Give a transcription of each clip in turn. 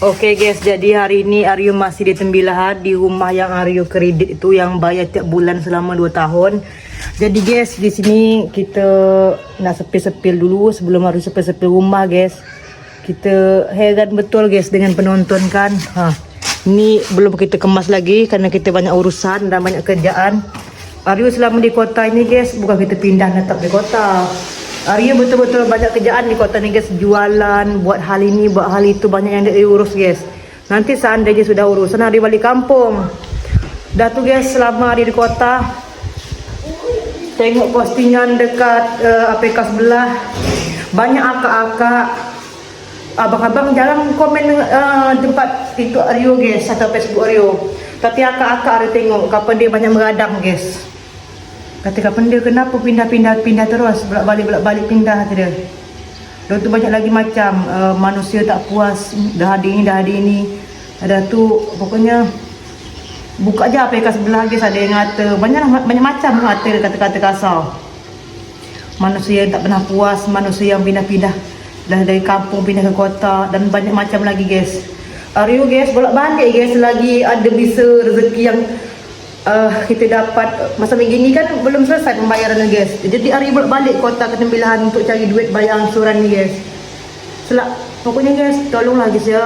Oke guys, jadi hari ini Aryo masih di Tembilahan, di rumah yang Aryo kredit itu, yang bayar tiap bulan selama 2 tahun. Jadi guys, di sini kita nak sepil-sepil dulu sebelum Aryo sepil-sepil rumah guys. Kita heran betul guys dengan penonton kan. Ini belum kita kemas lagi karena kita banyak urusan dan banyak kerjaan. Aryo selama di kota ini guys, bukan kita pindah netap di kota. Aryo betul-betul banyak kerjaan di kota ni guys, jualan, buat hal ini, buat hal itu, banyak yang diurus guys. Nanti seandainya sudah urusan Aryo balik kampung. Dah tu guys, selama Aryo di kota, tengok postingan dekat APK sebelah, banyak akak-akak, abang-abang jarang komen tempat itu Aryo guys, atau Facebook Aryo. Tapi akak-akak Aryo tengok kapan dia banyak meradang guys. Kata kapan dia kenapa pindah terus, bolak-balik pindah kata dia. Dan tu banyak lagi macam manusia tak puas, dah hari ini. Ada tu pokoknya buka je apa yang sebelah guys, ada yang kata banyak macam kata kata-kata kasar. Manusia yang tak pernah puas, manusia yang pindah-pindah dah dari kampung pindah ke kota, dan banyak macam lagi guys. Aryo guys bolak-balik guys, lagi ada bisa rezeki yang kita dapat masa begini kan belum selesai pembayaran guys. Jadi Aryo bolak-balik kota ke Tembilahan untuk cari duit bayar angsuran ni guys. Pokoknya guys, tolonglah guys ya,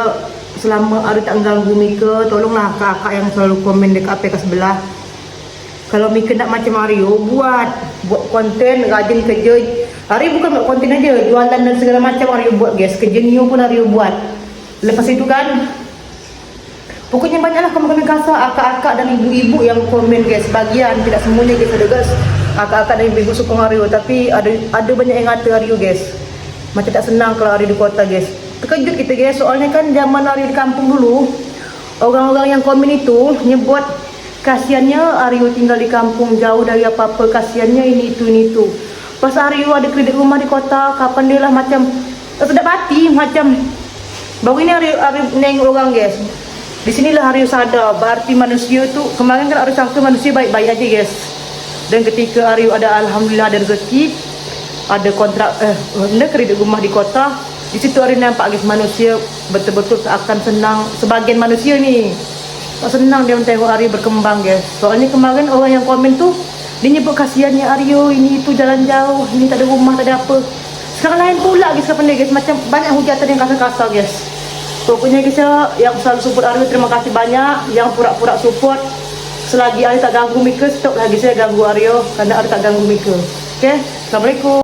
selama Aryo tak ganggu Mika, tolonglah kakak yang selalu komen dekat APK sebelah. Kalau Mika nak macam Aryo, buat konten, rajin kerja. Aryo bukan buat konten aja, jualan dan segala macam Aryo buat guys. Kerja new pun Aryo buat. Lepas itu kan, pokoknya banyaklah komen kasar akak-akak dan ibu-ibu yang komen guys. Bagian tidak semuanya guys, ada guys akak-akak dan ibu-ibu sokong Aryo, tapi ada banyak yang kata Aryo guys macam tak senang kalau Aryo di kota guys. Terkejut kita guys, soalnya kan zaman Aryo di kampung dulu, orang-orang yang komen itu nyebut kasihannya Aryo tinggal di kampung jauh dari apa-apa, kasihannya ini itu. Pas Aryo ada kredit rumah di kota, kapan dia lah macam sedap hati, macam baru ini Aryo nengok orang guys. Di sinilah Aryo sadar berarti manusia tu, kemarin kan Aryo sangka manusia baik-baik aja guys. Dan ketika Aryo ada alhamdulillah ada rezeki, ada kontrak kredit rumah di kota, di situ Aryo nampak guys manusia betul-betul akan senang. Sebagian manusia ni tak senang dia tengok Aryo berkembang guys. Soalnya kemarin orang yang komen tu dia nyebut kasihannya Aryo ini itu jalan jauh, ini tak ada rumah, tak ada apa. Sekarang lain pula guys kapan dia guys, macam banyak hujatan yang kasar-kasar guys. Pokoknya guys ya, yang selalu support Aryo terima kasih banyak. Yang pura-pura support, selagi Aryo tak ganggu Mika, stop lagi saya ganggu Aryo, karena Aryo tak ganggu Mika. Okay, Assalamualaikum.